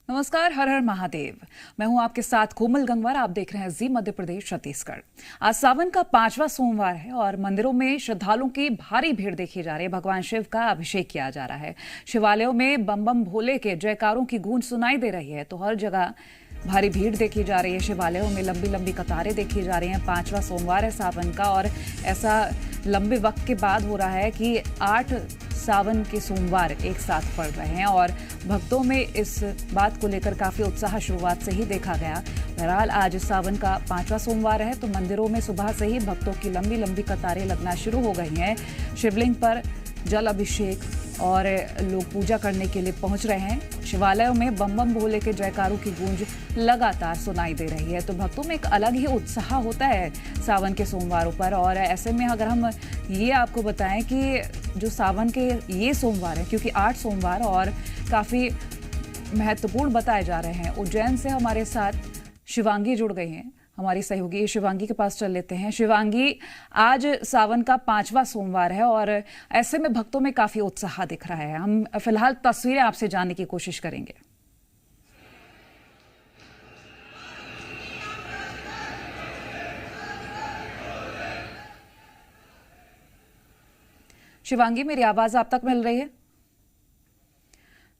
नमस्कार, हर हर महादेव। मैं हूं आपके साथ कोमल गंगवार। आप देख रहे हैं जी मध्य प्रदेश छत्तीसगढ़। आज सावन का 5वां सोमवार है और मंदिरों में श्रद्धालुओं की भारी भीड़ देखी जा रही है। भगवान शिव का अभिषेक किया जा रहा है। शिवालयों में बम बम भोले के जयकारों की गूंज सुनाई दे रही है, तो हर जगह भारी भीड़ देखी जा रही है। शिवालयों में लंबी लंबी कतारें देखी जा रही हैं। 5वां सोमवार है सावन का और ऐसा लंबे वक्त के बाद हो रहा है कि 8 सावन के सोमवार एक साथ पड़ रहे हैं और भक्तों में इस बात को लेकर काफी उत्साह शुरुआत से ही देखा गया। बहरहाल आज सावन का 5वां सोमवार है तो मंदिरों में सुबह से ही भक्तों की लंबी लंबी कतारें लगना शुरू हो गई हैं। शिवलिंग पर जल अभिषेक और लोग पूजा करने के लिए पहुंच रहे हैं। शिवालयों में बम बम भोले के जयकारों की गूंज लगातार सुनाई दे रही है, तो भक्तों में एक अलग ही उत्साह होता है सावन के सोमवारों पर। और ऐसे में अगर हम ये आपको बताएं कि जो सावन के ये सोमवार है, क्योंकि 8 सोमवार और काफ़ी महत्वपूर्ण बताए जा रहे हैं। उज्जैन से हमारे साथ शिवांगी जुड़ गई हैं, हमारी सहयोगी। शिवांगी के पास चल लेते हैं। शिवांगी, आज सावन का 5वां सोमवार है और ऐसे में भक्तों में काफी उत्साह दिख रहा है। हम फिलहाल तस्वीरें आपसे जानने की कोशिश करेंगे। शिवांगी, मेरी आवाज आप तक मिल रही है?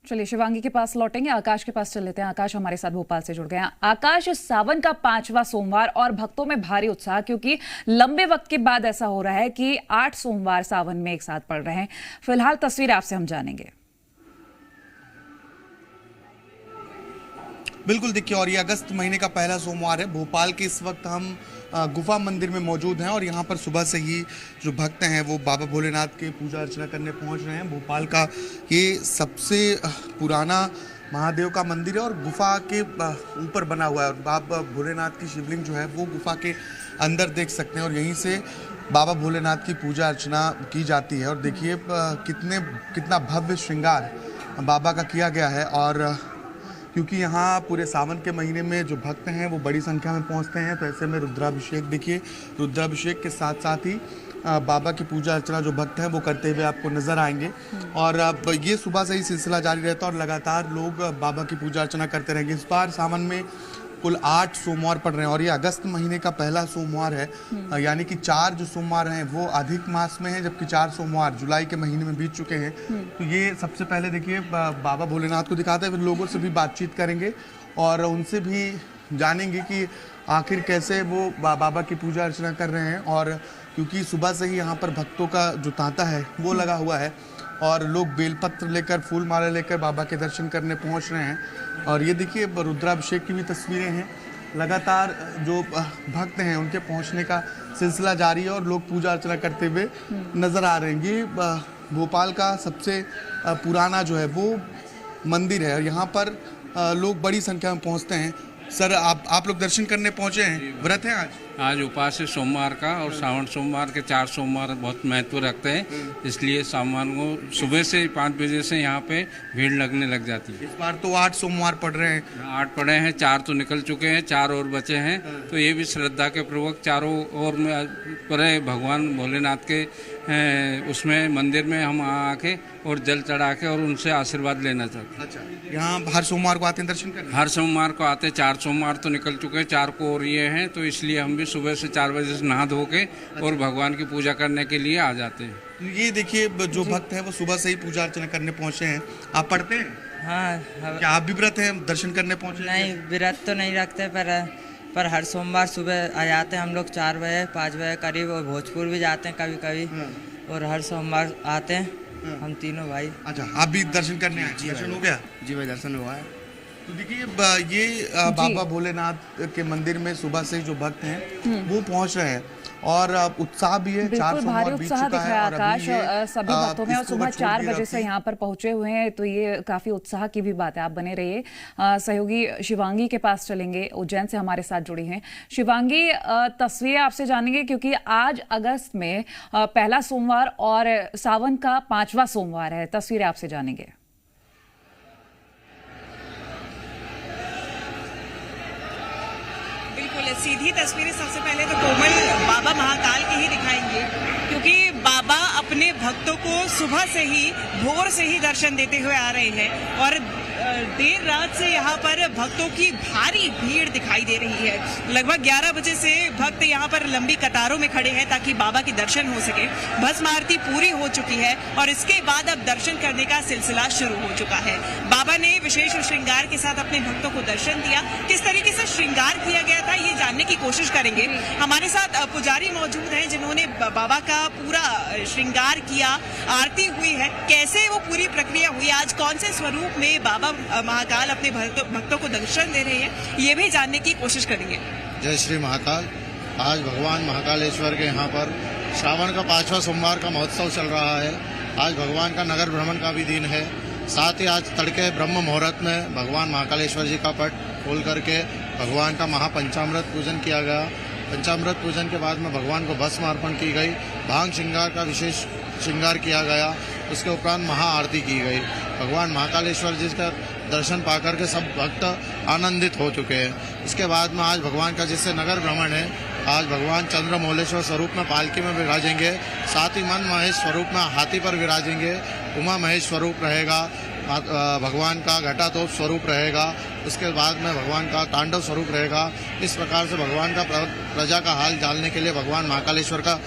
चलिए शिवांगी के पास लौटेंगे। आकाश के पास चल लेते हैं। आकाश हमारे साथ भोपाल से जुड़ गए हैं। आकाश, सावन का 5वां सोमवार और भक्तों में भारी उत्साह, क्योंकि लंबे वक्त के बाद ऐसा हो रहा है कि 8 सोमवार सावन में एक साथ पड़ रहे हैं। फिलहाल तस्वीर आपसे हम जानेंगे। बिल्कुल, देखिए, और ये अगस्त महीने का पहला सोमवार है। भोपाल के इस वक्त हम गुफा मंदिर में मौजूद हैं और यहाँ पर सुबह से ही जो भक्त हैं वो बाबा भोलेनाथ के पूजा अर्चना करने पहुँच रहे हैं। भोपाल का ये सबसे पुराना महादेव का मंदिर है और गुफा के ऊपर बना हुआ है और बाबा भोलेनाथ की शिवलिंग जो है वो गुफा के अंदर देख सकते हैं और यहीं से बाबा भोलेनाथ की पूजा अर्चना की जाती है। और देखिए कितना भव्य श्रृंगार बाबा का किया गया है। और क्योंकि यहाँ पूरे सावन के महीने में जो भक्त हैं वो बड़ी संख्या में पहुँचते हैं, तो ऐसे में रुद्राभिषेक, देखिए रुद्राभिषेक के साथ साथ ही बाबा की पूजा अर्चना जो भक्त हैं वो करते हुए आपको नजर आएंगे। और अब ये सुबह से ही सिलसिला जारी रहता है और लगातार लोग बाबा की पूजा अर्चना करते रहेंगे। इस बार सावन में कुल 8 सोमवार पड़ रहे हैं और ये अगस्त महीने का पहला सोमवार है, यानी कि 4 जो सोमवार हैं वो अधिक मास में हैं, जबकि 4 सोमवार जुलाई के महीने में बीत चुके हैं। तो ये सबसे पहले देखिए बाबा भोलेनाथ को दिखाते हैं, फिर लोगों से भी बातचीत करेंगे और उनसे भी जानेंगे कि आखिर कैसे वो बाबा की पूजा अर्चना कर रहे हैं। और क्योंकि सुबह से ही यहाँ पर भक्तों का जो तांता है वो लगा हुआ है और लोग बेलपत्र लेकर, फूल माला लेकर बाबा के दर्शन करने पहुँच रहे हैं। और ये देखिए रुद्राभिषेक की भी तस्वीरें हैं। लगातार जो भक्त हैं उनके पहुंचने का सिलसिला जारी है और लोग पूजा अर्चना करते हुए नजर आ रहे हैं। ये भोपाल का सबसे पुराना जो है वो मंदिर है और यहाँ पर लोग बड़ी संख्या में पहुंचते हैं। सर, आप लोग दर्शन करने पहुंचे हैं, व्रत हैं आज उपास है सोमवार का और सावन सोमवार के 4 सोमवार बहुत महत्व रखते हैं, इसलिए सोमवार को सुबह से 5 बजे से यहाँ पे भीड़ लगने लग जाती है। इस बार तो 8 सोमवार पड़ रहे हैं। 8 पड़े हैं, 4 तो निकल चुके हैं, 4 और बचे हैं। तो ये भी श्रद्धा के पूर्वक चारों ओर में पड़े भगवान भोलेनाथ के उसमें मंदिर में हम आके और जल चढ़ा के और उनसे आशीर्वाद लेना चाहते हैं। अच्छा, यहाँ हर सोमवार को आते हैं दर्शन करने? हर सोमवार को आते, 4 सोमवार तो निकल चुके हैं, 4 को और ये हैं, तो इसलिए हम भी सुबह से 4 बजे से नहा धो के और भगवान की पूजा करने के लिए आ जाते हैं। तो ये देखिए जो भक्त हैं वो सुबह से ही पूजा अर्चना करने पहुँचे हैं। आप पढ़ते हैं? हाँ। क्या आप भी व्रत हैं, दर्शन करने पहुँचे? नहीं, व्रत तो नहीं रखते, पर हर सोमवार सुबह आ जाते हैं हम लोग 4 बजे 5 बजे करीब, और भोजपुर भी जाते हैं कभी कभी। और हर सोमवार आते हैं हम तीनों भाई। अच्छा, आप भी दर्शन करने आए? दर्शन हो गया? जी भाई, दर्शन हुआ है। तो देखिए ये बाबा भोलेनाथ के मंदिर में सुबह से जो भक्त हैं वो पहुंच रहे हैं और उत्साह भी है। 4 भारी उत्साह दिख रहा है आकाश सभी भक्तों में और सुबह 4 बजे से यहाँ पर पहुंचे हुए हैं, तो ये काफी उत्साह की भी बात है। आप बने रहिए। सहयोगी शिवांगी के पास चलेंगे, उज्जैन से हमारे साथ जुड़ी हैं। शिवांगी, तस्वीरें आपसे जानेंगे क्योंकि आज अगस्त में पहला सोमवार और सावन का 5वां सोमवार है। तस्वीरें आपसे जानेंगे। सीधी तस्वीरें सबसे पहले तो कोमल बाबा महाकाल की ही दिखाएंगे, क्योंकि बाबा अपने भक्तों को सुबह से ही, भोर से ही दर्शन देते हुए आ रहे हैं। और देर रात से यहाँ पर भक्तों की भारी भीड़ दिखाई दे रही है। लगभग 11 बजे से भक्त यहाँ पर लंबी कतारों में खड़े हैं ताकि बाबा के दर्शन हो सके। भस्म आरती पूरी हो चुकी है और इसके बाद अब दर्शन करने का सिलसिला शुरू हो चुका है। बाबा ने विशेष श्रृंगार के साथ अपने भक्तों को दर्शन दिया। किस तरीके से श्रृंगार किया गया था ये जानने की कोशिश करेंगे। हमारे साथ पुजारी मौजूद हैं जिन्होंने बाबा का पूरा श्रृंगार किया, आरती हुई है। कैसे वो पूरी प्रक्रिया हुई, आज कौन से स्वरूप में बाबा महाकाल अपने भक्तों को दर्शन दे रहे हैं, ये भी जानने की कोशिश करेंगे। जय श्री महाकाल। आज भगवान महाकालेश्वर के यहाँ पर श्रावण का 5वां सोमवार का महोत्सव चल रहा है। आज भगवान का नगर भ्रमण का भी दिन है। साथ ही आज तड़के ब्रह्म मुहूर्त में भगवान महाकालेश्वर जी का पट खोल करके भगवान का महापंचामृत पूजन किया गया। पंचामृत पूजन के बाद में भगवान को भस्म अर्पण की गई। भांग श्रृंगार का विशेष श्रृंगार किया गया। उसके उपरांत महाआरती की गई। भगवान महाकालेश्वर जी का दर्शन पाकर के सब भक्त आनंदित हो चुके हैं। इसके बाद में आज भगवान का जिससे नगर भ्रमण है, आज भगवान चंद्रमौलेश्वर स्वरूप में पालकी में विराजेंगे। साथ ही मन महेश स्वरूप में हाथी पर विराजेंगे। उमा महेश स्वरूप रहेगा। भगवान का घटातोप स्वरूप रहेगा। उसके बाद में भगवान का तांडव स्वरूप रहेगा। इस प्रकार से भगवान का प्रजा का हाल जानने के लिए भगवान महाकालेश्वर का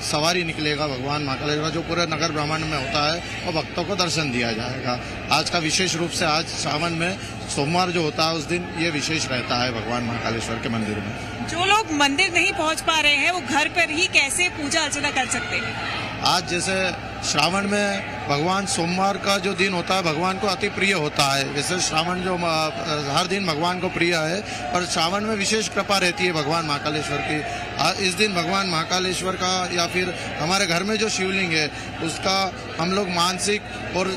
सवारी निकलेगा। भगवान महाकालेश्वर जो पूरे नगर ब्रह्मांड में होता है और भक्तों को दर्शन दिया जाएगा। आज का विशेष रूप से आज सावन में सोमवार जो होता है उस दिन ये विशेष रहता है भगवान महाकालेश्वर के मंदिर में। जो लोग मंदिर नहीं पहुंच पा रहे हैं वो घर पर ही कैसे पूजा अर्चना कर सकते हैं? आज जैसे श्रावण में भगवान सोमवार का जो दिन होता है भगवान को अति प्रिय होता है। जैसे श्रावण जो हर दिन भगवान को प्रिय है, पर श्रावण में विशेष कृपा रहती है भगवान महाकालेश्वर की। इस दिन भगवान महाकालेश्वर का या फिर हमारे घर में जो शिवलिंग है उसका हम लोग मानसिक और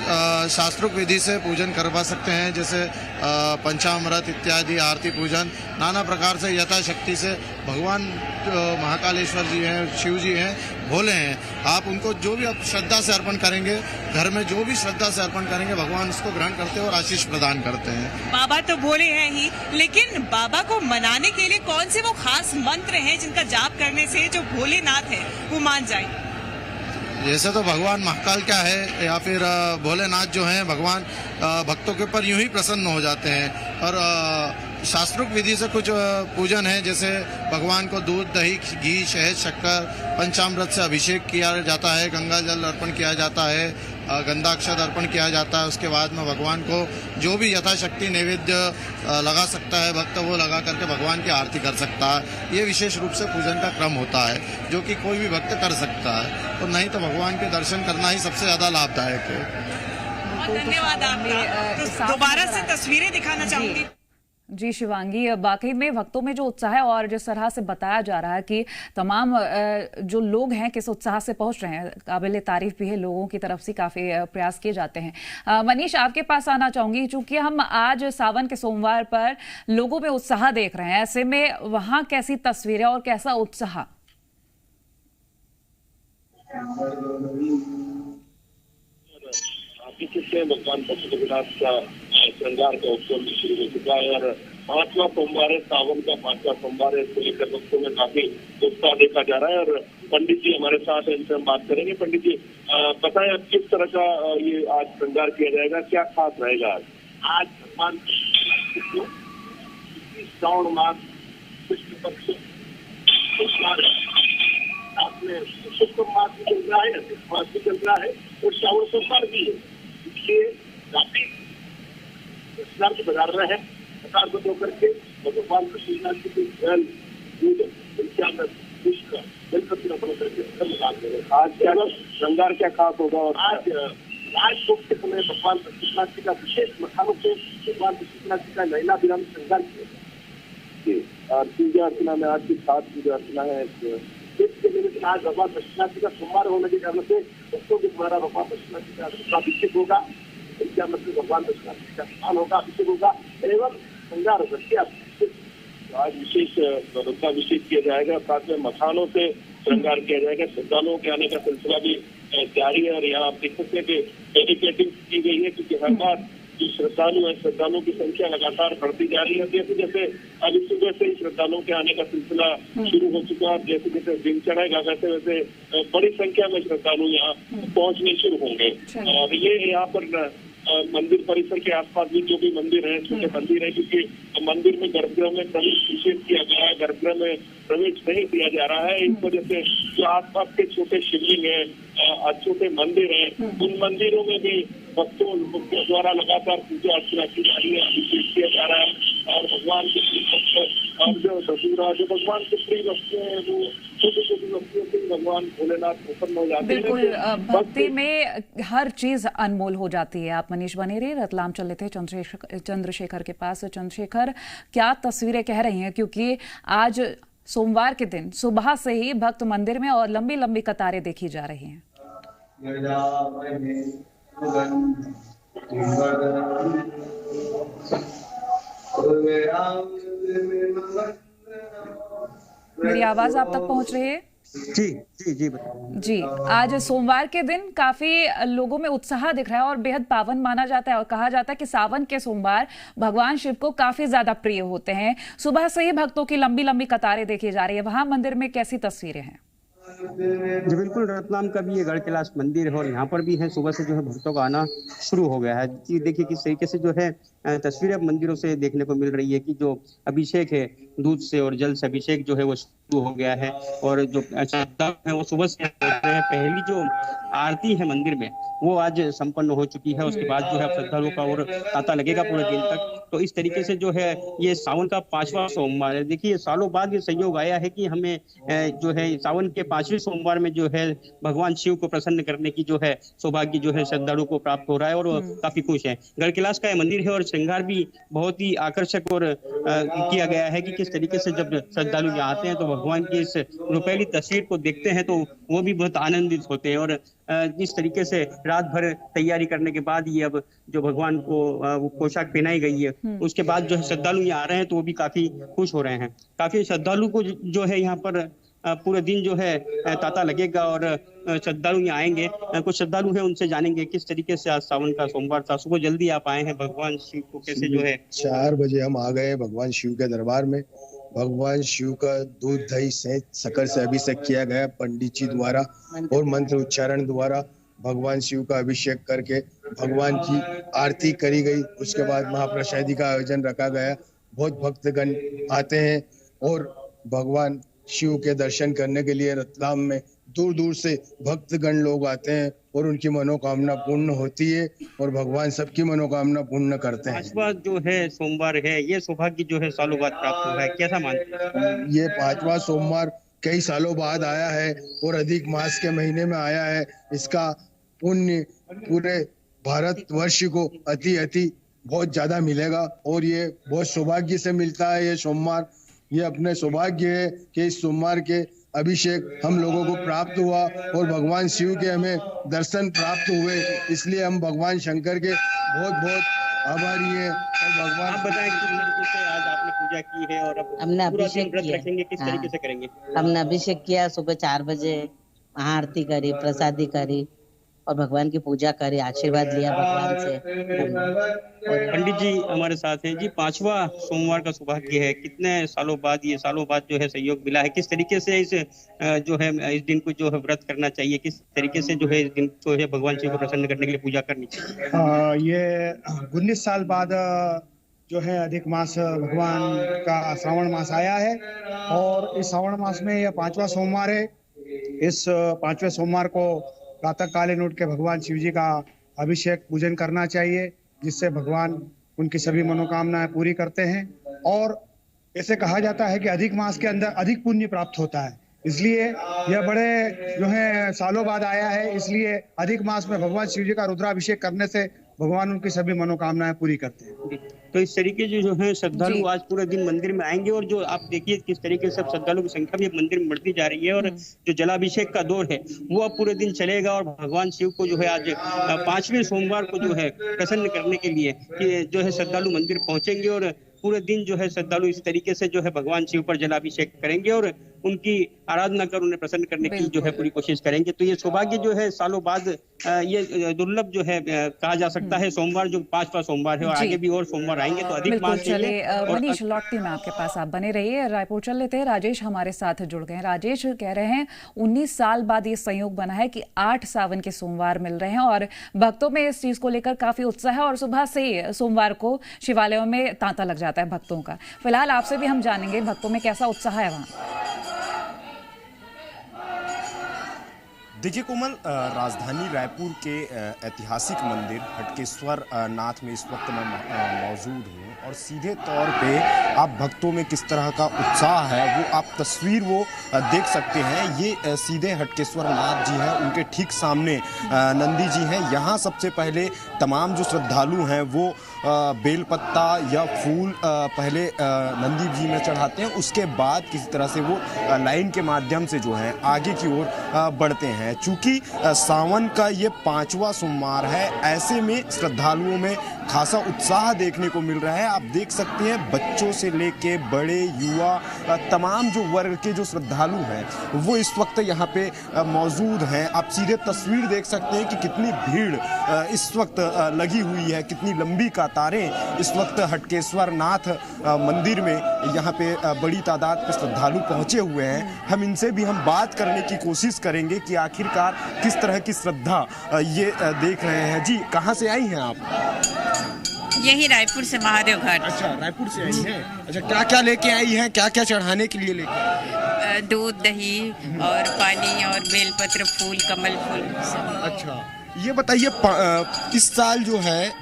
शास्त्रोक्त विधि से पूजन करवा सकते हैं। जैसे पंचामृत इत्यादि आरती पूजन नाना प्रकार से यथाशक्ति से भगवान महाकालेश्वर जी हैं, शिव जी हैं, भोले हैं। आप उनको जो भी आप श्रद्धा से अर्पण करेंगे, घर में जो भी श्रद्धा से अर्पण करेंगे भगवान उसको ग्रहण करते हैं और आशीष प्रदान करते हैं। बाबा तो भोले हैं ही, लेकिन बाबा को मनाने के लिए कौन से वो खास मंत्र हैं जिनका जाप करने से जो भोलेनाथ है वो मान जाए? जैसे तो भगवान महाकाल क्या है या फिर भोलेनाथ जो हैं भगवान भक्तों के ऊपर यूं ही प्रसन्न हो जाते हैं। और शास्त्रोक्त विधि से कुछ पूजन है। जैसे भगवान को दूध, दही, घी, शहद, शक्कर, पंचामृत से अभिषेक किया जाता है। गंगा जल अर्पण किया जाता है। गंधाक्षत अर्पण किया जाता है। उसके बाद में भगवान को जो भी यथाशक्ति नैवेद्य लगा सकता है भक्त वो लगा करके भगवान की आरती कर सकता है। ये विशेष रूप से पूजन का क्रम होता है जो कि कोई भी भक्त कर सकता है। और नहीं तो भगवान के दर्शन करना ही सबसे ज्यादा लाभदायक है। बहुत धन्यवाद आपका। तो दोबारा से तस्वीरें दिखाना चाहूंगी। जी शिवांगी, वाकई में भक्तों में जो उत्साह है और जिस तरह से बताया जा रहा है कि तमाम जो लोग हैं किस उत्साह से पहुंच रहे हैं, काबिल तारीफ भी है। लोगों की तरफ से काफी प्रयास किए जाते हैं। मनीष, आपके पास आना चाहूंगी, चूंकि हम आज सावन के सोमवार पर लोगों में उत्साह देख रहे हैं, ऐसे में वहां कैसी तस्वीरें और कैसा उत्साह? से भगवान पशुपतिनाथ का श्रृंगार का उत्सव शुरू हो चुका है और 5वां सोमवार है, सावन का 5वां सोमवार है। इसको लेकर भक्तों में काफी उत्साह देखा जा रहा है। और पंडित जी हमारे साथ हैं, इनसे हम बात करेंगे। पंडित जी बताएं आप किस तरह का ये आज श्रृंगार किया जाएगा, क्या खास रहेगा? आज भगवान श्रावण मास कृष्ण पक्ष आपने शुक्ल मास भी चल रहा है, मास भी चल रहा है और श्रावण सोमवार भी है। इसलिए काफी स्नान बजा रहे हैं प्रकार को दो करके भगवान कृष्ण की जल दूध आज क्या श्रृंगार क्या खास होगा? और आज राजभोग के समय भगवान कृष्ण जी का विशेष मखानों से भगवान कृष्ण जी का नैना विराम श्रृंगार किया। और पूजा अर्चना में आज की खास पूजा अर्चना है। आज भगवान कृष्ण जी का सोमवार होने के कारण से भक्तों के द्वारा भगवान कृष्ण जी का अभिषेक होगा। क्या मतलब भगवान कृष्ण जी का स्नान होगा, अभिषेक होगा एवं श्रृंगार होगा। आज विशेष अभिषेक किया जाएगा, साथ में मखानों से श्रृंगार किया जाएगा। श्रद्धालुओं के आने का सिलसिला भी जारी है और यहाँ आप देख सकते हैं कि डेडिकेटिंग की गई है क्योंकि हर बार जो श्रद्धालु है, श्रद्धालुओं की संख्या लगातार बढ़ती जा रही है। जैसे जैसे अभी सुबह से ही श्रद्धालुओं के आने का सिलसिला शुरू हो चुका है। जैसे जैसे दिन चढ़ेगा वैसे वैसे बड़ी संख्या में श्रद्धालु यहाँ पहुंचने शुरू होंगे। और ये यहाँ पर मंदिर परिसर के आसपास भी जो भी मंदिर है, छोटे मंदिर है, क्योंकि मंदिर में गर्भगृह में प्रवेश निषेध किया गया है, गर्भगृह में प्रवेश नहीं दिया जा रहा है। इस वजह से जो आसपास के छोटे शिवलिंग है, छोटे मंदिर है, उन मंदिरों में भी भक्तों द्वारा लगातार पूजा अर्चना की जा रही है, अभिषेक किया जा रहा है और भगवान के और जो भगवान के प्रिय भक्त हैं वो छोटी छोटी भक्तियों से भगवान भोलेनाथ प्रसन्न हो जाते हैं। बिल्कुल, भक्ति में हर चीज अनमोल हो जाती है। आप मनीष बने रहे, रतलाम चल रहे थे चंद्रशेखर के पास। चंद्रशेखर, क्या तस्वीरें कह रही हैं, क्योंकि आज सोमवार के दिन सुबह से ही भक्त मंदिर में और लंबी लंबी कतारें देखी जा रही हैं। मेरी आवाज आप तक पहुंच रही है? जी जी जी जी, आज सोमवार के दिन काफी लोगों में उत्साह दिख रहा है और बेहद पावन माना जाता है और कहा जाता है कि सावन के सोमवार भगवान शिव को काफी ज्यादा प्रिय होते हैं। सुबह से ही भक्तों की लंबी लंबी कतारें देखी जा रही है। वहां मंदिर में कैसी तस्वीरें हैं? जी बिल्कुल, रतलाम का भी ये गढ़ कैलाश मंदिर है और यहाँ पर भी है सुबह से जो है भक्तों का आना शुरू हो गया है। जी देखिए किस तरीके से जो है तस्वीरें अब मंदिरों से देखने को मिल रही है कि जो अभिषेक है दूध से और जल से अभिषेक जो है वो शुरू हो गया है और जो श्रद्धालु है वो सुबह से पहली जो आरती है मंदिर में वो आज संपन्न हो चुकी है। उसके बाद जो है श्रद्धालुओं का और तांता लगेगा पूरे दिन तक। तो इस तरीके से जो है ये सावन का 5वां सोमवार है। देखिए सालों बाद ये संयोग आया है कि हमें जो है सावन के 5वें सोमवार में जो है भगवान शिव को प्रसन्न करने की जो है सौभाग्य जो है श्रद्धालु को प्राप्त हो रहा है और काफी खुश है। गढ़ कैलाश का मंदिर है और श्रृंगार भी बहुत ही आकर्षक और किया गया है कि किस तरीके से जब श्रद्धालु यहाँ आते हैं तो भगवान की इस रुपैली तस्वीर को देखते हैं तो वो भी बहुत आनंदित होते हैं। और जिस तरीके से रात भर तैयारी करने के बाद ये अब जो भगवान को पोशाक पहनाई गई है उसके बाद जो है श्रद्धालु यहाँ आ रहे हैं तो वो भी काफी खुश हो रहे हैं। काफी श्रद्धालु को जो है यहाँ पर पूरे दिन जो है तांता लगेगा और श्रद्धालु यहाँ आएंगे। कुछ श्रद्धालु हैं उनसे जानेंगे किस तरीके से आज सावन का सोमवार था, सुबह जल्दी आप आए हैं, भगवान शिव को कैसे जो है 4 बजे हम आ गए भगवान शिव के दरबार में। भगवान शिव का दूध दही से शक्कर से अभिषेक किया गया पंडित जी द्वारा और मंत्र उच्चारण द्वारा भगवान शिव का अभिषेक करके भगवान की आरती करी गई। उसके बाद महाप्रसादी का आयोजन रखा गया। बहुत भक्तगण आते हैं और भगवान शिव के दर्शन करने के लिए रतलाम में दूर दूर से भक्तगण लोग आते हैं और उनकी मनोकामना पूर्ण होती है और भगवान सबकी मनोकामना पूर्ण करते हैं। 5वां जो है सोमवार है, ये सौभाग्य जो है सालों बाद प्राप्त हुआ है, कैसा मानते हैं? ये 5वां सोमवार कई सालों बाद आया है और अधिक मास के महीने में आया है। इसका पुण्य पूरे भारत वर्ष को अति बहुत ज्यादा मिलेगा और ये बहुत सौभाग्य से मिलता है। ये सोमवार ये अपने सौभाग्य है कि इस सोमवार के अभिषेक हम लोगों को प्राप्त हुआ और भगवान शिव के हमें दर्शन प्राप्त हुए, इसलिए हम भगवान शंकर के बहुत बहुत आभारी हैं। और भगवान आप बताएं किस तरीके से आज आपने पूजा की है और अब हमने अभिषेक व्रत किया। रखेंगे, किस तरीके से करेंगे? हमने अभिषेक किया, सुबह 4 बजे महाआरती करी, प्रसादी करी और भगवान की पूजा करी, आशीर्वाद लिया भगवान से। और पंडित जी हमारे साथ हैं। जी 5वां सोमवार का सौभाग्य है, कितने सालों बाद जो है सहयोग मिला है, किस तरीके से इस जो है इस दिन को जो है व्रत करना चाहिए, किस तरीके से जो है इस दिन को है भगवान शिव को प्रसन्न करने के लिए पूजा करनी चाहिए? ये 19 साल बाद जो है अधिक मास भगवान का श्रावण मास आया है और इस श्रावण मास में यह 5वां सोमवार है। इस 5वें सोमवार को प्रातः कालीन उठ के भगवान शिव जी का अभिषेक पूजन करना चाहिए, जिससे भगवान उनकी सभी मनोकामनाएं पूरी करते हैं। और ऐसे कहा जाता है कि अधिक मास के अंदर अधिक पुण्य प्राप्त होता है, इसलिए यह बड़े जो है सालों बाद आया है। इसलिए अधिक मास में भगवान शिव जी का रुद्राभिषेक करने से भगवान उनकी सभी मनोकामनाएं पूरी करते हैं। तो इस तरीके से जो है श्रद्धालु आज पूरे दिन मंदिर में आएंगे और जो आप देखिए किस तरीके से श्रद्धालु की संख्या भी मंदिर में बढ़ती जा रही है और जो जलाभिषेक का दौर है वो अब पूरे दिन चलेगा और भगवान शिव को जो है आज 5वें सोमवार को जो है प्रसन्न करने के लिए कि जो है श्रद्धालु मंदिर पहुंचेंगे और पूरे दिन जो है श्रद्धालु इस तरीके से जो है भगवान शिव पर जलाभिषेक करेंगे और उनकी आराधना कर उन्हें प्रसन्न करने की जो है पूरी कोशिश करेंगे। तो ये सौभाग्य जो है सालों बाद ये दुर्लभ जो है कहा जा सकता है। सोमवार जो 5वां सोमवार है और आगे भी और सोमवार आएंगे तो अधिक मास चलिए मनीष लौटती मैं आपके पास, आप बने रहिए। रायपुर चल लेते हैं, राजेश हमारे साथ जुड़ गए हैं। राजेश कह रहे हैं 19 साल बाद ये संयोग बना है कि 8 सावन के सोमवार मिल रहे हैं और भक्तों में इस चीज को लेकर काफी उत्साह है और सुबह से सोमवार को शिवालयों में तांता लग जाता है भक्तों का। फिलहाल आपसे भी हम जानेंगे भक्तों में कैसा उत्साह है वहां। देखिए कोमल, राजधानी रायपुर के ऐतिहासिक मंदिर हटकेश्वर नाथ में इस वक्त मैं मौजूद हूँ और सीधे तौर पे आप भक्तों में किस तरह का उत्साह है वो आप तस्वीर वो देख सकते हैं। ये सीधे हटकेश्वर नाथ जी हैं, उनके ठीक सामने नंदी जी हैं। यहाँ सबसे पहले तमाम जो श्रद्धालु हैं वो बेलपत्ता या फूल पहले नंदी जी में चढ़ाते हैं, उसके बाद किसी तरह से वो लाइन के माध्यम से जो है आगे की ओर बढ़ते हैं। चूंकि सावन का ये 5वां सोमवार है, ऐसे में श्रद्धालुओं में खासा उत्साह देखने को मिल रहा है। आप देख सकते हैं बच्चों से लेके बड़े युवा तमाम जो वर्ग के जो श्रद्धालु हैं वो इस वक्त यहाँ पे मौजूद हैं। आप सीधे तस्वीर देख सकते हैं कि कितनी भीड़ इस वक्त लगी हुई है, कितनी लंबी कतारें इस वक्त हटकेश्वर नाथ मंदिर में यहाँ पे बड़ी तादाद पे श्रद्धालु पहुँचे हुए हैं। हम इनसे भी हम बात करने की कोशिश करेंगे कि आखिरकार किस तरह की श्रद्धा ये देख रहे हैं। जी, कहाँ से आई हैं आप? यही रायपुर से महादेव घाट। अच्छा, रायपुर से आई हैं। अच्छा, क्या क्या लेके आई हैं, क्या क्या चढ़ाने के लिए लेके? दूध, दही और पानी और बेलपत्र, फूल, कमल फूल सब। अच्छा, ये बताइए इस साल जो है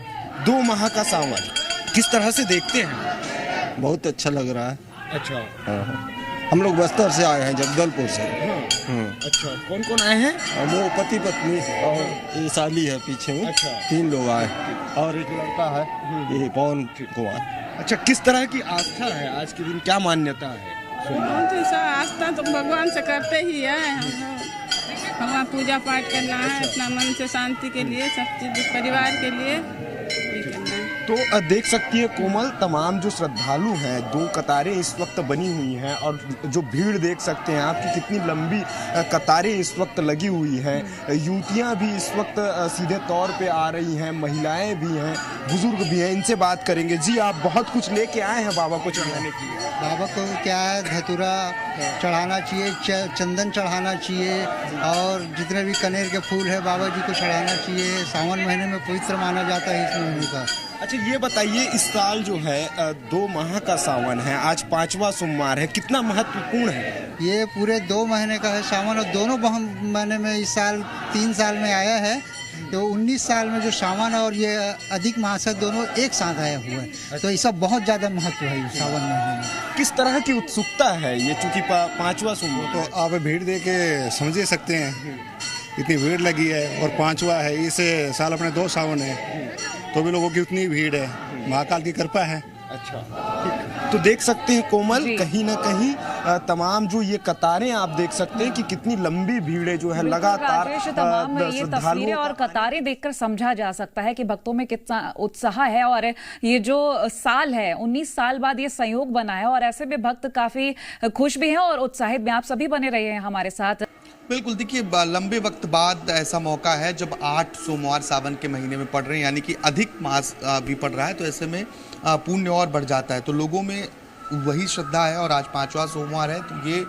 2 माह का सावन किस तरह से देखते हैं? बहुत अच्छा लग रहा है। अच्छा, हम लोग बस्तर से आए हैं, जगदलपुर से। अच्छा, कौन कौन आए हैं? वो पति पत्नी और ये साली है पीछे में। अच्छा, 3 लोग आए और एक लड़का है, ये पवन कुमार। अच्छा, किस तरह की आस्था है आज के दिन, क्या मान्यता है? आस्था तो भगवान से करते ही है हम लोग। भगवान पूजा पाठ करना है अपना मन से, शांति के लिए, सब चीज परिवार के लिए करना है। तो देख सकती है कोमल, तमाम जो श्रद्धालु हैं 2 कतारें इस वक्त बनी हुई हैं और जो भीड़ देख सकते हैं आपकी कितनी लंबी कतारें इस वक्त लगी हुई हैं। युवतियां भी इस वक्त सीधे तौर पे आ रही हैं, महिलाएं भी हैं, बुजुर्ग भी हैं। इनसे बात करेंगे। जी, आप बहुत कुछ लेके आए हैं बाबा को चढ़ाने के लिए। बाबा को क्या है, धतूरा चढ़ाना चाहिए, चंदन चढ़ाना चाहिए और जितने भी कनेर के फूल है बाबा जी को चढ़ाना चाहिए। सावन महीने में पवित्र माना जाता है इस महीने का। अच्छा, ये बताइए इस साल जो है 2 माह का सावन है, आज 5वां सोमवार है, कितना महत्वपूर्ण है? ये पूरे 2 महीने का है सावन और दोनों महीने में इस साल 3 साल में आया है। तो 19 साल में जो सावन और ये अधिक मास है दोनों एक साथ आया हुआ है। तो इसका बहुत ज़्यादा महत्व है सावन महीने में। किस तरह की उत्सुकता है ये, चूंकि 5वां सोमवार? तो आप भीड़ देख के समझ ही सकते हैं, इतनी भीड़ लगी है और 5वां है। इस साल अपने 2 सावन है तो भी लोगों की उतनी भीड़ है, महाकाल की कृपा है। अच्छा, तो देख सकते हैं कोमल, कहीं ना कहीं तमाम जो ये कतारें आप देख सकते हैं कि कितनी लंबी भीड़ है जो है लगातार। तमाम ये तस्वीरें और कतारें देखकर समझा जा सकता है कि भक्तों में कितना उत्साह है और ये जो साल है 19 साल बाद ये संयोग बना है और ऐसे में भक्त काफी खुश भी हैं और उत्साहित भी। आप सभी बने रहे हैं हमारे साथ। बिल्कुल, देखिए लंबे वक्त बाद ऐसा मौका है जब 8 सोमवार सावन के महीने में पड़ रहे हैं, यानी कि अधिक मास भी पड़ रहा है, तो ऐसे में पुण्य और बढ़ जाता है। तो लोगों में वही श्रद्धा है और आज 5वां सोमवार है। तो ये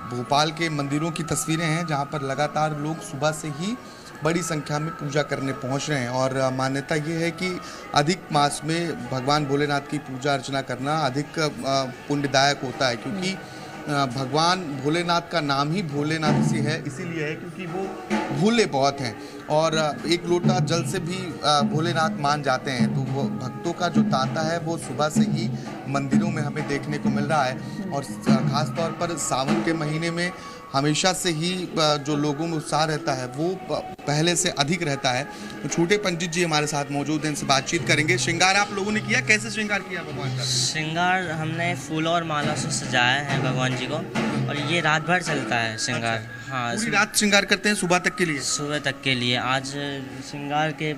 भोपाल के मंदिरों की तस्वीरें हैं जहां पर लगातार लोग सुबह से ही बड़ी संख्या में पूजा करने पहुंच रहे हैं। और मान्यता ये है कि अधिक मास में भगवान भोलेनाथ की पूजा अर्चना करना अधिक पुण्यदायक होता है, क्योंकि भगवान भोलेनाथ का नाम ही भोलेनाथ से है, इसीलिए है क्योंकि वो भोले बहुत हैं और एक लोटा जल से भी भोलेनाथ मान जाते हैं। तो वो भक्तों का जो तांता है वो सुबह से ही मंदिरों में हमें देखने को मिल रहा है और ख़ास तौर पर सावन के महीने में हमेशा से ही जो लोगों में उत्साह रहता है वो पहले से अधिक रहता है। तो छोटे पंडित जी हमारे साथ मौजूद हैं, इनसे बातचीत करेंगे। श्रृंगार आप लोगों ने किया, कैसे श्रृंगार किया भगवान का? श्रृंगार हमने फूलों और माला से सजाया है भगवान जी को और ये रात भर चलता है श्रृंगार। हाँ, पूरी रात श्रृंगार करते हैं सुबह तक के लिए? सुबह तक के लिए। आज श्रृंगार के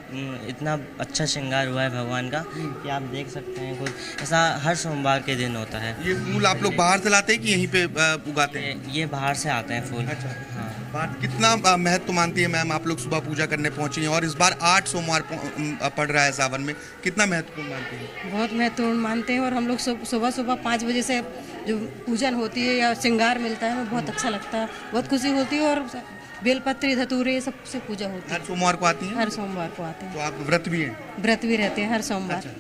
इतना अच्छा श्रृंगार हुआ है भगवान का कि आप देख सकते हैं खुद। ऐसा हर सोमवार के दिन होता है। ये फूल आप लोग बाहर से लाते हैं कि यहीं पे उगाते हैं? ये बाहर से आते हैं फूल। अच्छा। हाँ। बात कितना महत्व मानती है मैम, आप लोग सुबह पूजा करने पहुंची हैं और इस बार 8 सोमवार पड़ रहा है सावन में, कितना महत्वपूर्ण मानती हैं? बहुत महत्वपूर्ण मानते हैं और हम लोग सुबह सुबह 5 बजे से जो पूजन होती है या श्रृंगार मिलता है वो बहुत अच्छा लगता है, बहुत खुशी होती है। और बेलपत्री धतूरे सब से पूजा होती है। हर सोमवार को आती हैं? हर सोमवार को आते हैं। तो आप व्रत भी हैं? व्रत भी रहते हैं हर सोमवार। अच्छा।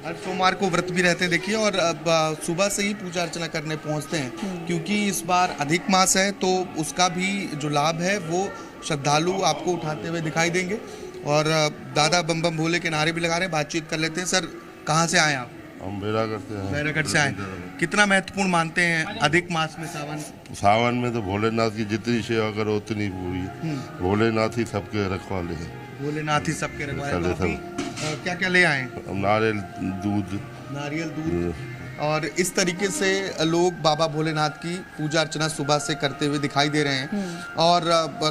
हर सोमवार को व्रत भी रहते हैं। देखिए, और अब सुबह से ही पूजा अर्चना करने पहुंचते हैं क्योंकि इस बार अधिक मास है, तो उसका भी जो लाभ है वो श्रद्धालु आपको उठाते हुए दिखाई देंगे। और दादा बम बम भोले के नारे भी लगा रहे हैं। बातचीत कर लेते हैं। सर, कहाँ से आए आप? हम बैरागढ़ से हैं। बैरागढ़ से आए। कितना महत्वपूर्ण मानते हैं अधिक मास में सावन? सावन में तो भोलेनाथ की जितनी सेवा करो उतनी पूरी। भोलेनाथ ही सबके रखवाले हैं। भोलेनाथ ही सबके रखवाले हैं। क्या क्या ले आए? नारियल दूध। नारियल दूध। और इस तरीके से लोग बाबा भोलेनाथ की पूजा अर्चना सुबह से करते हुए दिखाई दे रहे हैं। और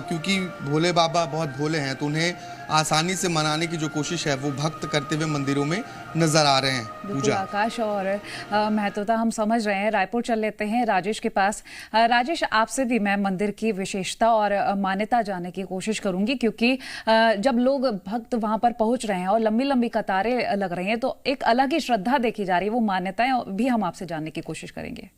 क्योंकि भोले बाबा बहुत भोले हैं तो उन्हें आसानी से मनाने की जो कोशिश है वो भक्त करते हुए मंदिरों में नजर आ रहे हैं। पूजा आकाश और महत्वता हम समझ रहे हैं। रायपुर चल लेते हैं राजेश के पास। राजेश, आपसे भी मैं मंदिर की विशेषता और मान्यता जानने की कोशिश करूंगी क्योंकि जब लोग भक्त वहां पर पहुंच रहे हैं और लंबी लंबी कतारें लग रही हैं तो एक अलग ही श्रद्धा देखी जा रही है। वो मान्यताएं भी हम आपसे जानने की कोशिश करेंगे।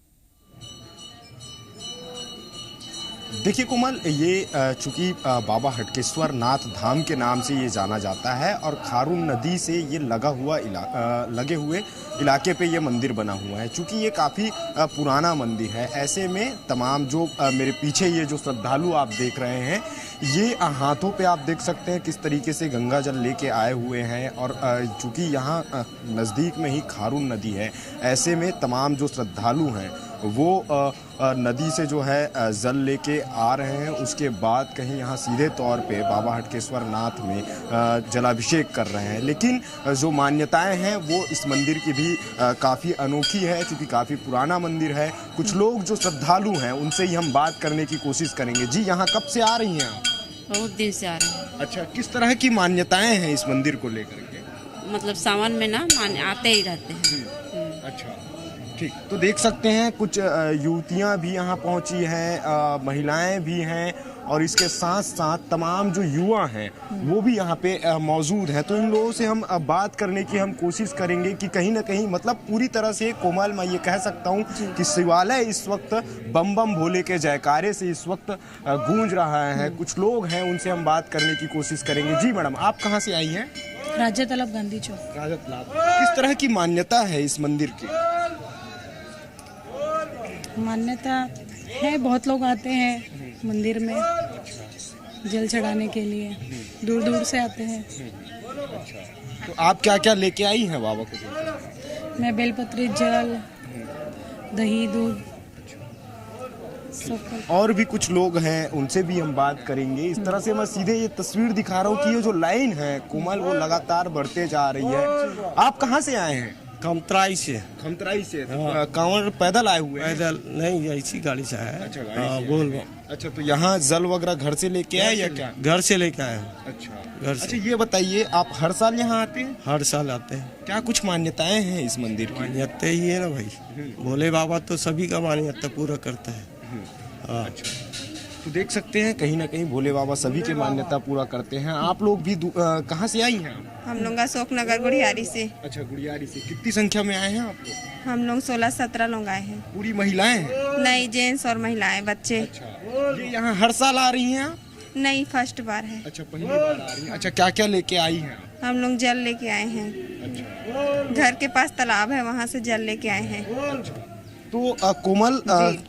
देखिए कोमल, ये चूंकि बाबा हटकेश्वर नाथ धाम के नाम से ये जाना जाता है और खारून नदी से ये लगे हुए इलाके पे ये मंदिर बना हुआ है। चूंकि ये काफ़ी पुराना मंदिर है, ऐसे में तमाम जो मेरे पीछे ये जो श्रद्धालु आप देख रहे हैं, ये हाथों पे आप देख सकते हैं किस तरीके से गंगा जल लेके आए हुए हैं। और चूंकि यहाँ नज़दीक में ही खारून नदी है, ऐसे में तमाम जो श्रद्धालु हैं वो नदी से जो है जल लेके आ रहे हैं। उसके बाद कहीं यहाँ सीधे तौर पे बाबा हटकेश्वर नाथ में जलाभिषेक कर रहे हैं। लेकिन जो मान्यताएं हैं वो इस मंदिर की भी काफ़ी अनोखी है, क्योंकि काफ़ी पुराना मंदिर है। कुछ लोग जो श्रद्धालु हैं उनसे ही हम बात करने की कोशिश करेंगे। जी, यहाँ कब से आ रही हैं आप? बहुत दिन से आ रहे हैं। अच्छा, किस तरह की मान्यताएं हैं इस मंदिर को लेकर के? मतलब सावन में ना आते ही रहते हैं। अच्छा, ठीक। तो देख सकते हैं कुछ युवतियां भी यहाँ पहुंची हैं, महिलाएं भी हैं और इसके साथ साथ तमाम जो युवा हैं वो भी यहाँ पे मौजूद हैं। तो इन लोगों से हम बात करने की हम कोशिश करेंगे कि कहीं ना कहीं मतलब पूरी तरह से कोमल मैं ये कह सकता हूँ कि शिवालय इस वक्त बम बम भोले के जयकारे से इस वक्त गूंज रहा है। कुछ लोग हैं, उनसे हम बात करने की कोशिश करेंगे। जी मैडम, आप कहाँ से आई हैं? राजा तालाब गांधी चौक। राजा तालाब। किस तरह की मान्यता है इस मंदिर की? मान्यता है, बहुत लोग आते हैं मंदिर में जल चढ़ाने के लिए, दूर दूर से आते हैं। तो आप क्या क्या लेके आई हैं बाबा को? मैं बेलपत्री, जल, दही, दूध सब। और भी कुछ लोग हैं, उनसे भी हम बात करेंगे। इस तरह से मैं सीधे ये तस्वीर दिखा रहा हूँ कि ये जो लाइन है कोमल वो लगातार बढ़ते जा रही है। आप कहाँ से आए हैं? खमतराई से। खमतराई से? कांवड़ पैदल आए हुए? पैदल नहीं, ऐसी गाड़ी से आए। अच्छा, बोल। अच्छा, तो यहाँ जल वगैरह घर से लेके आए या क्या? घर से लेके आए। अच्छा, घर से। अच्छा, ये बताइए, आप हर साल यहाँ आते हैं? हर साल आते हैं। क्या कुछ मान्यताएं हैं इस मंदिर की? मान्यता ही है ना भाई, भोले बाबा तो सभी का मान्यता पूरा करता है। अच्छा, तो देख सकते हैं कहीं ना कहीं भोले बाबा सभी के मान्यता पूरा करते हैं। आप लोग भी कहाँ से आई हैं? हम लोग अशोक नगर गुड़ियारी से। अच्छा, गुड़ियारी से। कितनी संख्या में आए हैं आप लोग? हम लोग 16-17 लोग आए हैं। पूरी महिलाएं हैं? नहीं, जेंट्स और महिलाएं, बच्चे। अच्छा, ये यहाँ हर साल आ रही हैं आप? नहीं, फर्स्ट बार है। अच्छा, पहली बार आ रही हैं। अच्छा, क्या क्या लेके आई हैं? हम लोग जल लेके आए हैं। अच्छा, घर के पास तालाब है, वहाँ से जल लेके आए हैं। अच्छा, तो कोमल,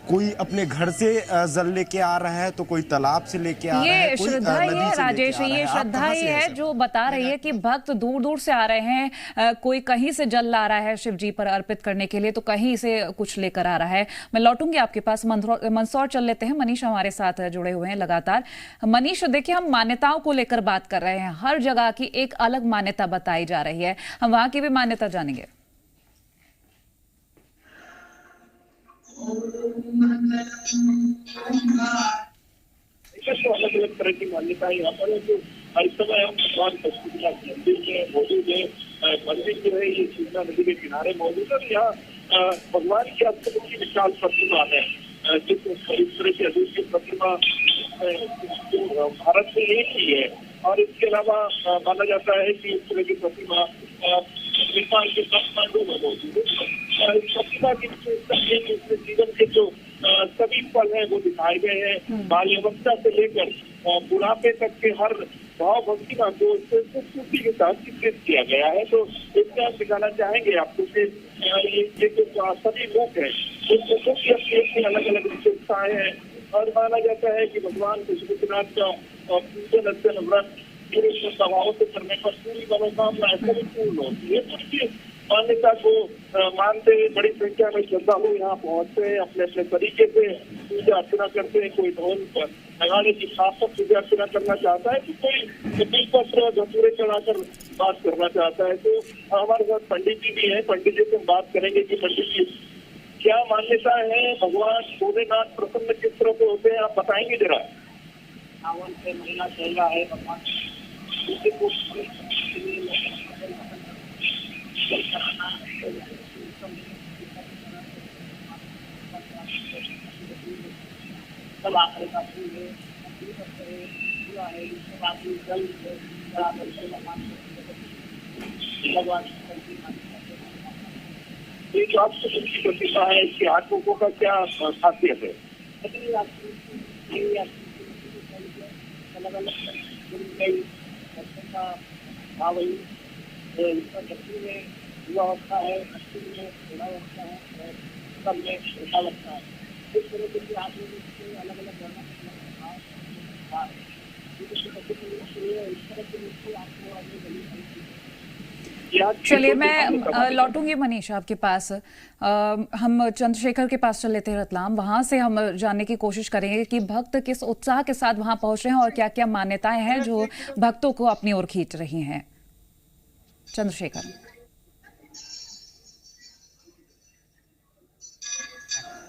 कोई अपने घर से जल लेके आ रहा है तो कोई तालाब से लेके आ रहा है, कोई श्रद्धा ही है राजेश, ये श्रद्धा ही है जो बता रही है कि भक्त दूर दूर से आ रहे हैं। कोई कहीं से जल ला रहा है शिव जी पर अर्पित करने के लिए, तो कहीं से कुछ लेकर आ रहा है। मैं लौटूंगी आपके पास। मंदसौर चल लेते हैं। मनीष हमारे साथ जुड़े हुए हैं लगातार। मनीष, देखिए, हम मान्यताओं को लेकर बात कर रहे हैं। हर जगह की एक अलग मान्यता बताई जा रही है, हम वहां की भी मान्यता जानेंगे। तो अलग अलग तरह की मान्यताएं यहाँ पर है। जो इस समय हम भगवान पशुपतिनाथ मंदिर में मौजूद है। मंदिर जो है ये शिमला नदी के किनारे मौजूद है। यहाँ भगवान की अत्यंत विशाल प्रतिमा है, जिस तरह की अद्वितीय प्रतिमा भारत में एक ही है। और इसके अलावा माना जाता है कि इस तरह की प्रतिमा नेपाल के काठमांडू में मौजूद है। इस प्रतिमा की जीवन के जो सभी पल हैं वो दिखाए गए हैं। बाल्यावस्था से लेकर बुढ़ापे तक के हर भाव भक्तिमा को खूबसूरती के साथ चित्रित किया गया है। तो इसमें आप दिखाना चाहेंगे आपको कि ये जो सभी लोग हैं उन लोगों की अपनी अपनी अलग अलग विशेषताएं हैं। और माना जाता है कि भगवान पशुपतिनाथ का पूजन अर्चन व्रत पूरी श्रद्धाओं से करने पर पूरी मनोकामना सभी पूर्ण होती है। उसकी मान्यता को मानते हुए बड़ी संख्या में श्रद्धालु यहाँ पहुँचते हैं, अपने अपने तरीके से पूजा अर्चना करते हैं। कोई ढोल पर नगाड़े की सार्थक पूजा अर्चना करना चाहता है, तो कोई बिलपत्र धतूरे चढ़ाकर बात करना चाहता है। तो हमारे साथ पंडित जी भी हैं। पंडित जी से हम बात करेंगे कि पंडित जी क्या मान्यता है, भगवान भोलेनाथ प्रसन्न किस तरह से होते हैं, आप बताएंगे जरा। सावन से महीना चल रहा है, भगवान सब आखिर का फूल है, भगवान ये जो आपको प्रतिभा है, इसके हाथों का क्या खासियत है? अलग अलग भाव इसका दक्षिण में युवा अवस्था है, पश्चिम में बूढ़ा अवस्था है, सब में छोटा अवस्था है। इस तरह के आदमी अलग अलग चलिए मैं लौटूंगी मनीषा आपके पास। हम चंद्रशेखर के पास चल लेते हैं रतलाम। वहां से हम जानने की कोशिश करेंगे कि भक्त किस उत्साह के साथ वहां पहुंच रहे हैं और क्या क्या मान्यताएं हैं जो भक्तों को अपनी ओर खींच रही हैं। चंद्रशेखर,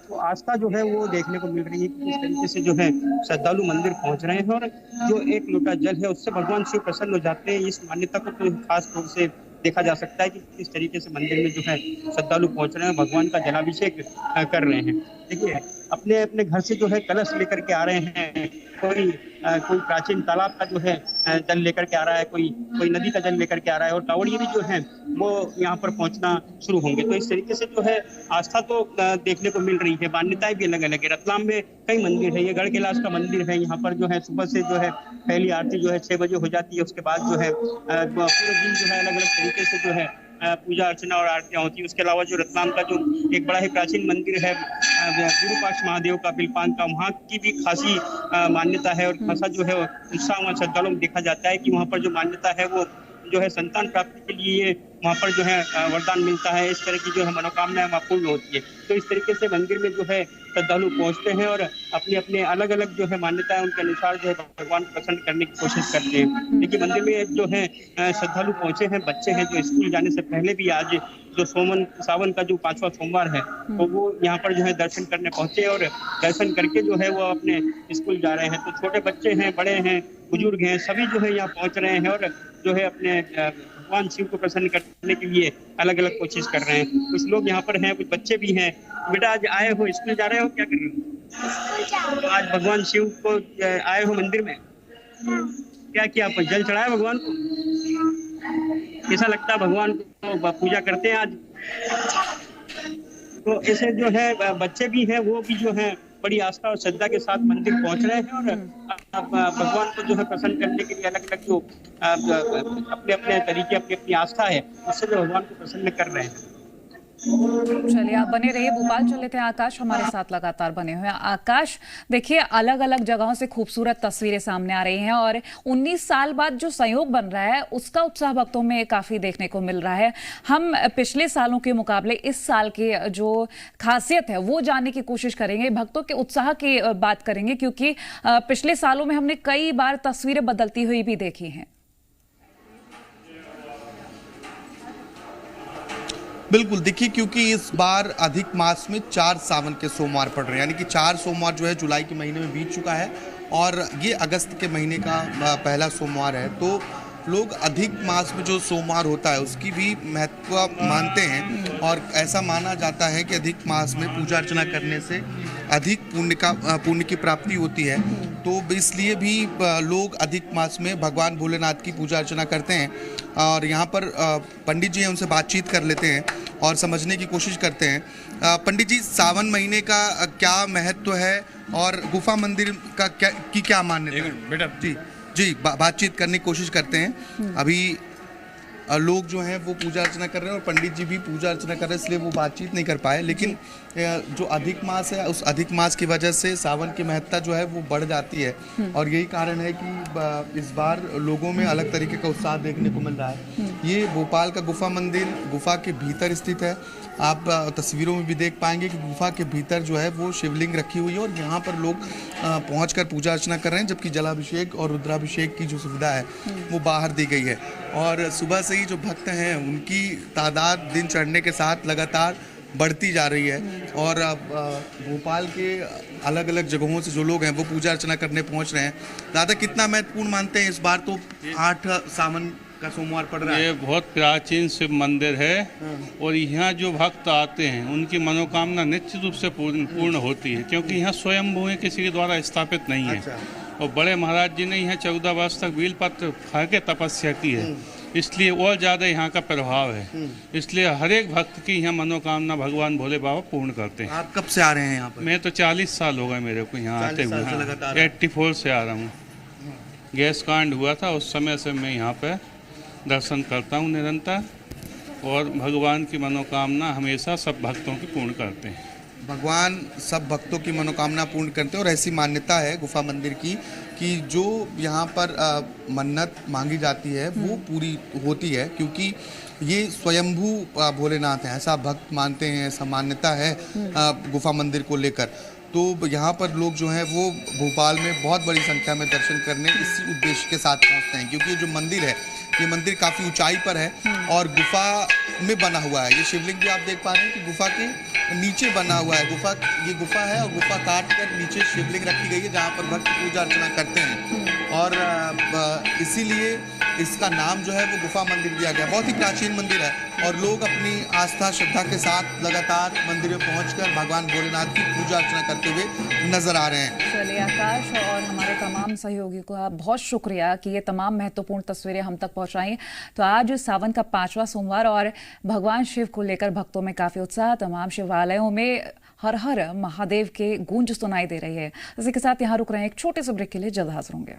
तो आस्था जो है वो देखने को मिल रही है कि इस तरीके से जो है श्रद्धालु मंदिर पहुंच रहे हैं और जो एक लोटा जल है उससे भगवान शिव प्रसन्न हो जाते हैं। इस मान्यता को तो खास तौर से देखा जा सकता है कि किस तरीके से मंदिर में जो है श्रद्धालु पहुंच रहे हैं, भगवान का जलाभिषेक कर रहे हैं। देखिए अपने अपने घर से जो है कलश लेकर के आ रहे हैं, कोई प्राचीन तालाब का जो है जल लेकर के आ रहा है, कोई नदी का जल लेकर के आ रहा है और कांवड़िये भी जो है वो यहाँ पर पहुंचना शुरू होंगे। तो इस तरीके से जो है आस्था तो देखने को मिल रही है, मान्यताएं भी अलग अलग है। रतलाम में कई मंदिर है, ये गढ़ कैलाश का मंदिर है। यहाँ पर जो है सुबह से जो है पहली आरती जो है 6 बजे हो जाती है। उसके बाद जो है पूरे दिन जो है अलग अलग तरीके से जो है पूजा अर्चना और आरतियां होती है। उसके अलावा जो रतलाम का जो एक बड़ा ही प्राचीन मंदिर है विरूपाक्ष महादेव का बिलपान का, वहाँ की भी खासी मान्यता है और खासा जो है उत्साह वहाँ श्रद्धालुओं में देखा जाता है कि वहाँ पर जो मान्यता है वो जो है संतान प्राप्ति के लिए वहाँ पर जो है वरदान मिलता है। इस तरह की जो है मनोकामनाएं वहाँ पूर्ण होती है। तो इस तरीके से मंदिर में जो है श्रद्धालु पहुँचते हैं और अपने अपने अलग अलग जो है मान्यताएं उनके अनुसार जो है भगवान को प्रसन्न करने की कोशिश करते हैं। लेकिन मंदिर में जो है श्रद्धालु पहुँचे हैं, बच्चे हैं जो स्कूल जाने से पहले भी आज जो सावन का जो 5वां सोमवार है तो वो यहाँ पर जो है दर्शन करने पहुंचे और दर्शन करके जो है वो अपने स्कूल जा रहे हैं। तो छोटे बच्चे हैं, बड़े हैं, बुजुर्ग हैं, सभी जो है यहाँ पहुंच रहे हैं और जो है अपने भगवान शिव को प्रसन्न करने के लिए अलग अलग कोशिश कर रहे हैं। कुछ लोग यहाँ पर हैं, कुछ बच्चे भी हैं। बेटा आज आए हो, स्कूल जा रहे हो, क्या कर रहे हो? तो आज भगवान शिव को आए हो मंदिर में, क्या किया आप? जल चढ़ाया भगवान को? कैसा लगता है भगवान को पूजा करते हैं आज? तो ऐसे जो है बच्चे भी हैं, वो भी जो है बड़ी आस्था और श्रद्धा के साथ मंदिर पहुंच रहे हैं और भगवान को जो है प्रसन्न करने के लिए अलग अलग जो अपने अपने तरीके, अपनी अपनी आस्था है उससे जो भगवान को प्रसन्न कर रहे हैं। चलिए आप बने रहिए। भोपाल चल लेते हैं, आकाश हमारे साथ लगातार बने हुए हैं। आकाश, देखिए अलग अलग जगहों से खूबसूरत तस्वीरें सामने आ रही हैं और 19 साल बाद जो संयोग बन रहा है उसका उत्साह भक्तों में काफी देखने को मिल रहा है। हम पिछले सालों के मुकाबले इस साल की जो खासियत है वो जानने की कोशिश करेंगे, भक्तों के उत्साह की बात करेंगे, क्योंकि पिछले सालों में हमने कई बार तस्वीरें बदलती हुई भी देखी हैं। बिल्कुल, देखिए क्योंकि इस बार अधिक मास में 4 सावन के सोमवार पड़ रहे हैं, यानी कि 4 सोमवार जो है जुलाई के महीने में बीत चुका है और ये अगस्त के महीने का पहला सोमवार है। तो लोग अधिक मास में जो सोमवार होता है उसकी भी महत्व मानते हैं और ऐसा माना जाता है कि अधिक मास में पूजा अर्चना करने से अधिक पुण्य की प्राप्ति होती है। तो इसलिए भी लोग अधिक मास में भगवान भोलेनाथ की पूजा अर्चना करते हैं और यहाँ पर पंडित जी हैं, उनसे बातचीत कर लेते हैं और समझने की कोशिश करते हैं। पंडित जी, सावन महीने का क्या महत्व है और गुफा मंदिर का क्या मान्यता है? बेटा जी बातचीत करने की कोशिश करते हैं। अभी लोग जो हैं वो पूजा अर्चना कर रहे हैं और पंडित जी भी पूजा अर्चना कर रहे हैं, इसलिए वो बातचीत नहीं कर पाए। लेकिन जो अधिक मास है उस अधिक मास की वजह से सावन की महत्ता जो है वो बढ़ जाती है और यही कारण है कि इस बार लोगों में अलग तरीके का उत्साह देखने को मिल रहा है। ये भोपाल का गुफा मंदिर गुफा के भीतर स्थित है। आप तस्वीरों में भी देख पाएंगे कि गुफा के भीतर जो है वो शिवलिंग रखी हुई है और यहाँ पर लोग पहुंचकर पूजा अर्चना कर रहे हैं, जबकि जलाभिषेक और रुद्राभिषेक की जो सुविधा है वो बाहर दी गई है। और सुबह से ही जो भक्त हैं उनकी तादाद दिन चढ़ने के साथ लगातार बढ़ती जा रही है और भोपाल के अलग अलग जगहों से जो लोग हैं वो पूजा अर्चना करने पहुंच रहे हैं। दादा, कितना महत्वपूर्ण मानते हैं इस बार? तो 8 सावन का सोमवार पड़ रहा है। ये बहुत प्राचीन शिव मंदिर है और यहाँ जो भक्त आते हैं उनकी मनोकामना निश्चित रूप से पूर्ण होती है, क्योंकि यहाँ स्वयंभू है, किसी के द्वारा स्थापित नहीं है। और बड़े महाराज जी ने यहाँ 14 वर्ष तक बेलपत्र खा के तपस्या की है, इसलिए और ज़्यादा यहाँ का प्रभाव है। इसलिए हर एक भक्त की यहाँ मनोकामना भगवान भोले बाबा पूर्ण करते हैं। आप कब से आ रहे हैं यहाँ पर? मैं तो 40 साल हो गए मेरे को यहाँ आते हुए। 84 से आ रहा हूँ। गैस कांड हुआ था उस समय से मैं यहाँ पे दर्शन करता हूँ निरंतर और भगवान की मनोकामना हमेशा सब भक्तों की पूर्ण करते हैं। भगवान सब भक्तों की मनोकामना पूर्ण करते हैं और ऐसी मान्यता है गुफा मंदिर की कि जो यहाँ पर मन्नत मांगी जाती है वो पूरी होती है, क्योंकि ये स्वयंभू भोलेनाथ हैं, ऐसा भक्त मानते हैं, ऐसा मान्यता है गुफा मंदिर को लेकर। तो यहाँ पर लोग जो हैं वो भोपाल में बहुत बड़ी संख्या में दर्शन करने इसी उद्देश्य के साथ पहुँचते हैं, क्योंकि जो मंदिर है ये मंदिर काफ़ी ऊंचाई पर है और गुफा में बना हुआ है। ये शिवलिंग भी आप देख पा रहे हैं कि गुफा के नीचे बना हुआ है। ये गुफा है और गुफा काट कर नीचे शिवलिंग रखी गई है जहाँ पर भक्त पूजा अर्चना करते हैं और इसीलिए इसका नाम जो है वो गुफा मंदिर दिया गया। बहुत ही प्राचीन मंदिर है और लोग अपनी आस्था श्रद्धा के साथ लगातार मंदिर में पहुंचकर भगवान भोलेनाथ की पूजा अर्चना करते हुए नजर आ रहे हैं। चलिए आकाश और हमारे तमाम सहयोगी को आप बहुत शुक्रिया कि ये तमाम महत्वपूर्ण तस्वीरें हम तक पहुंचाई। तो आज सावन का 5वां सोमवार और भगवान शिव को लेकर भक्तों में काफी उत्साह, तमाम शिवालयों में हर हर महादेव के गूंज सुनाई दे रही है। इसी के साथ यहाँ रुक रहे हैं, एक छोटे से ब्रेक के लिए जल्द हाजिर होंगे।